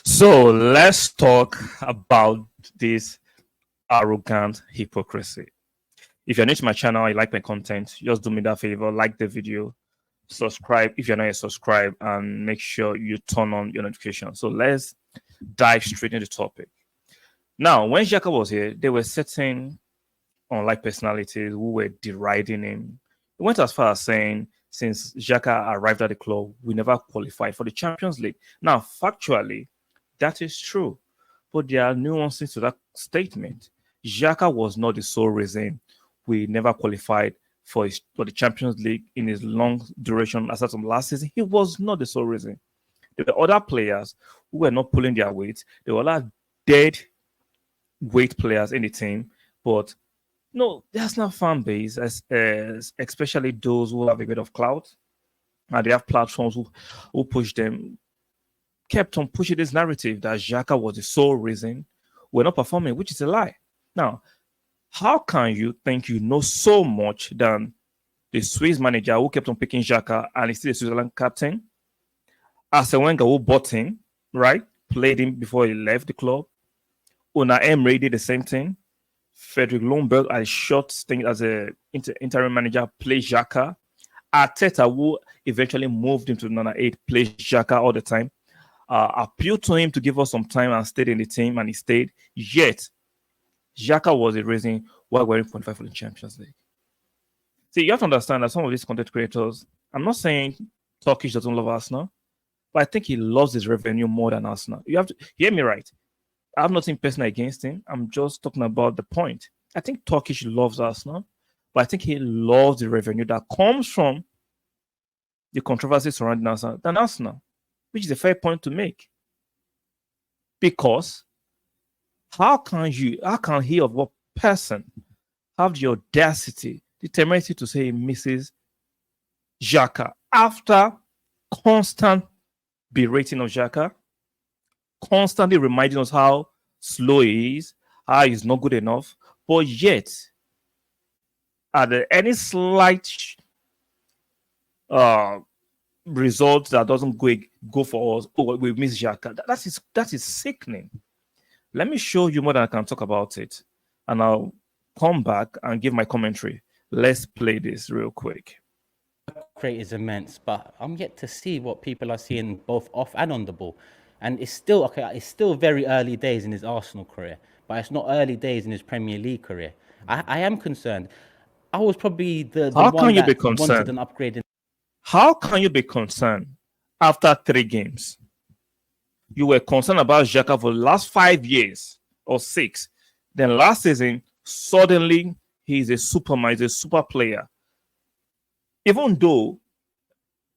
So let's talk about this arrogant hypocrisy. If you're new to my channel, you like my content, just do me that favor, like the video, subscribe if you're not yet subscribed, and make sure you turn on your notification. So let's dive straight into the topic. Now, when Xhaka was here, there were certain unlike personalities who were deriding him. He went as far as saying, since Xhaka arrived at the club, we never qualified for the Champions League. Now, factually, that is true, but there are nuances to that statement. Xhaka was not the sole reason we never qualified for the Champions League in his long duration aside from last season. He was not the sole reason. There were other players who were not pulling their weight. There were other dead weight players in the team, but no, that's not fan base, as especially those who have a bit of clout and they have platforms who push them, kept on pushing this narrative that Xhaka was the sole reason we're not performing, which is a lie. Now, how can you think you know so much than the Swiss manager who kept on picking Xhaka and he's still the Switzerland captain? Arsene Wenger who bought him, right? Played him before he left the club. Una Emery did the same thing. Frederick Lundberg, a short stint as a interim manager, played Xhaka. Arteta, who eventually moved him to number 8, plays Xhaka all the time. Appealed to him to give us some time and stayed in the team, and he stayed. Yet, Xhaka was the reason why we're in 0.5 for the Champions League. See, you have to understand that some of these content creators, I'm not saying Turkish doesn't love Arsenal, but I think he loves his revenue more than Arsenal. You have to hear me right. I have nothing personal against him. I'm just talking about the point. I think Turkish loves Arsenal, but I think he loves the revenue that comes from the controversy surrounding Arsenal than Arsenal, which is a fair point to make. Because how can he of what person have the audacity, the temerity to say he misses Xhaka after constant berating of Xhaka, constantly reminding us how slow he is, how he's not good enough, but yet, at any slight result that doesn't go for us, oh, we miss Xhaka. That is sickening. Let me show you more than I can talk about it, and I'll come back and give my commentary. Let's play this real quick. Rate is immense, but I'm yet to see what people are seeing both off and on the ball. And it's still okay. It's still very early days in his Arsenal career, but it's not early days in his Premier League career. I am concerned. I was probably the How one can you that be concerned? wanted an upgrade. How can you be concerned after 3 games? You were concerned about Xhaka for the last 5 years or 6. Then last season, suddenly he's a superman, he's a super player. Even though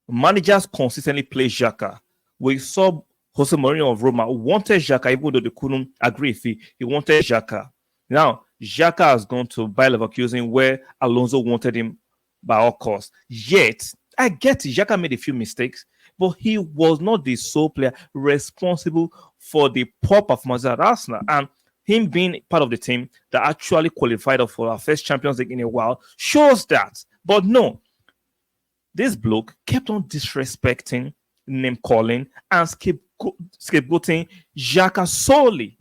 managers consistently play Xhaka, we saw Jose Mourinho of Roma wanted Xhaka, even though they couldn't agree if he wanted Xhaka. Now, Xhaka has gone to Bayer Leverkusen where Alonso wanted him by all costs. Yet, I get it, Xhaka made a few mistakes, but he was not the sole player responsible for the poor performance at Arsenal. And him being part of the team that actually qualified for our first Champions League in a while shows that. But no, this bloke kept on disrespecting, name calling, and scapegoating Xhaka solely.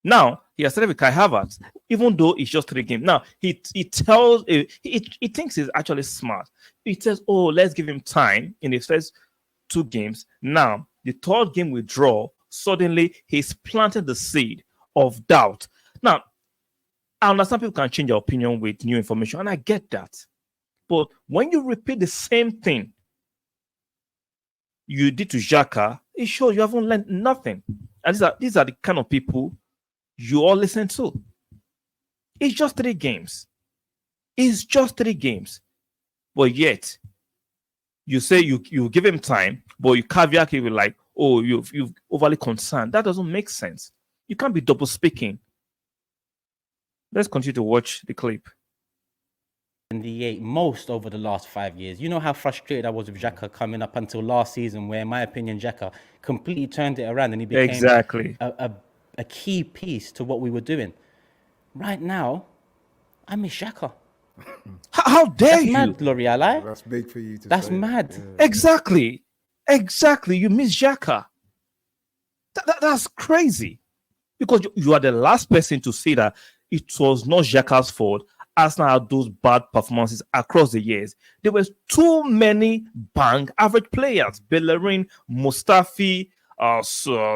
Now he has started with Kai Havertz, even though it's just 3 games. Now he thinks he's actually smart. He says, "Oh, let's give him time in the first 2 games." Now the 3rd game we draw. Suddenly he's planted the seed of doubt. Now I understand people can change their opinion with new information, and I get that. But when you repeat the same thing you did to Xhaka, it shows you haven't learned nothing. And these are the kind of people you all listen to. It's just 3 games. It's just 3 games. But yet, you say you give him time, but you caveat it with like, oh, you've overly concerned. That doesn't make sense. You can't be double speaking. Let's continue to watch the clip. The most over the last 5 years. You know how frustrated I was with Xhaka coming up until last season, where in my opinion Xhaka completely turned it around and he became exactly a key piece to what we were doing. Right now, I miss Xhaka. How dare That's you? mad, L'Oreal. That's big for you to That's say. mad. Yeah. Exactly. Exactly, you miss Xhaka. That's crazy. Because you are the last person to say that it was not Xhaka's fault. Arsenal had those bad performances across the years. There was too many bang average players: Bellerin, Mustafi,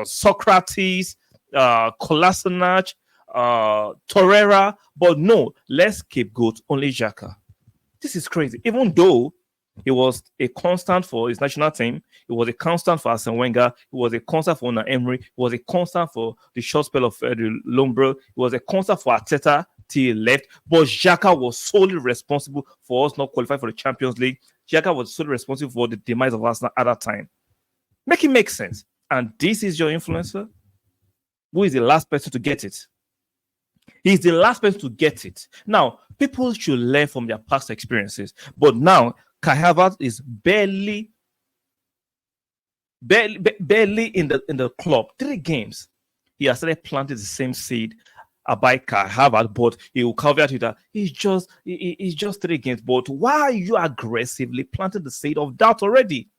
Socrates, Kolasinac, Torreira. But no, let's scapegoat only Xhaka. This is crazy. Even though he was a constant for his national team, he was a constant for Arsene Wenger, he was a constant for Una Emery, he was a constant for the short spell of Lombro, he was a constant for Arteta till he left. But Xhaka was solely responsible for us not qualifying for the Champions League. Xhaka was solely responsible for the demise of Arsenal at that time. Make it make sense. And this is your influencer, who is the last person to get it. He's the last person to get it. Now, people should learn from their past experiences. But now, Kai Havertz is barely in the club. 3 games. He has started planting the same seed about Kai Havertz, but he will caveat with that. He's just 3 games. But why are you aggressively planting the seed of doubt already?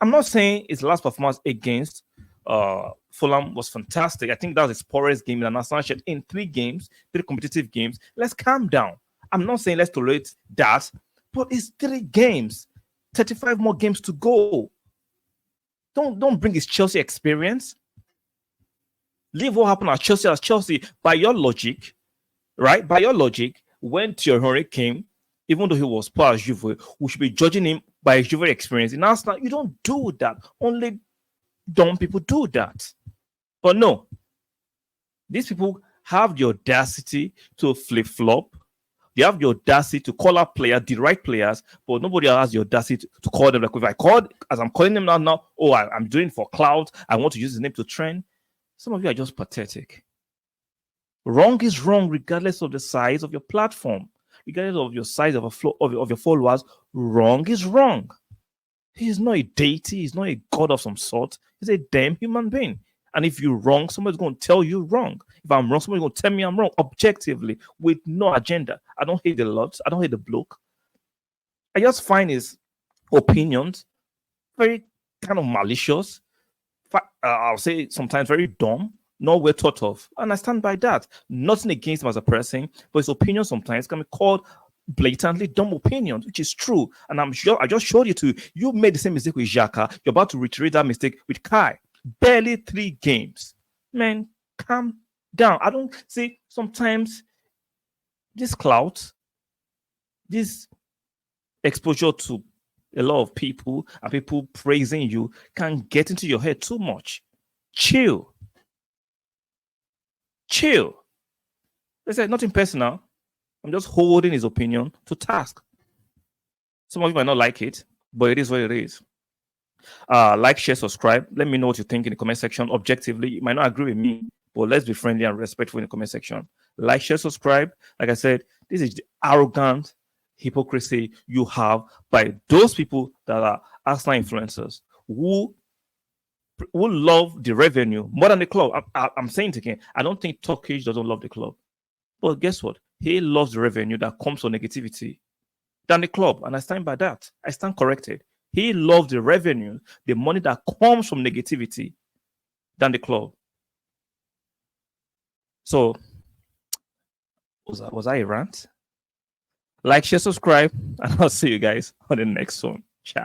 I'm not saying his last performance against Fulham was fantastic. I think that was his poorest game in an Arsenal shirt in 3 games, 3 competitive games. Let's calm down. I'm not saying let's tolerate that, but it's 3 games, 35 more games to go. Don't bring his Chelsea experience. Leave what happened at Chelsea as Chelsea. By your logic, right? By your logic, when Thierry came, even though he was poor as Juve, we should be judging him by his Juve experience. In Arsenal, you don't do that. Only dumb people do that. But no, these people have the audacity to flip-flop. They have the audacity to call out players, the right players, but nobody has the audacity to call them. Like if I called, as I'm calling them now, oh, I'm doing it for clout. I want to use his name to trend. Some of you are just pathetic. Wrong is wrong, regardless of the size of your platform, regardless of your size of your followers. Wrong is wrong. He's not a deity. He's not a god of some sort. He's a damn human being. And if you're wrong, somebody's going to tell you wrong. If I'm wrong, somebody's going to tell me I'm wrong objectively with no agenda. I don't hate the lot. I don't hate the bloke. I just find his opinions very kind of malicious. I'll say sometimes very dumb, not well thought of. And I stand by that. Nothing against him as a person, but his opinions sometimes can be called blatantly dumb opinions, which is true. And I'm sure I just showed you to you made the same mistake with Xhaka. You're about to reiterate that mistake with Kai. Barely 3 games. Man, calm down. I don't see sometimes this clout, this exposure to a lot of people and people praising you can get into your head too much. Chill. They said nothing personal. I'm just holding his opinion to task. Some of you might not like it, but it is what it is. Like, share, subscribe. Let me know what you think in the comment section. Objectively, you might not agree with me, but let's be friendly and respectful in the comment section. Like, share, subscribe. Like I said, this is the arrogant hypocrisy you have by those people that are Arsenal influencers who love the revenue more than the club. I'm saying it again. I don't think Turkish doesn't love the club. But guess what? He loves the revenue that comes from negativity than the club. And I stand by that. I stand corrected. He loves the revenue, the money that comes from negativity than the club. So, was I a rant? Like, share, subscribe, and I'll see you guys on the next one. Ciao.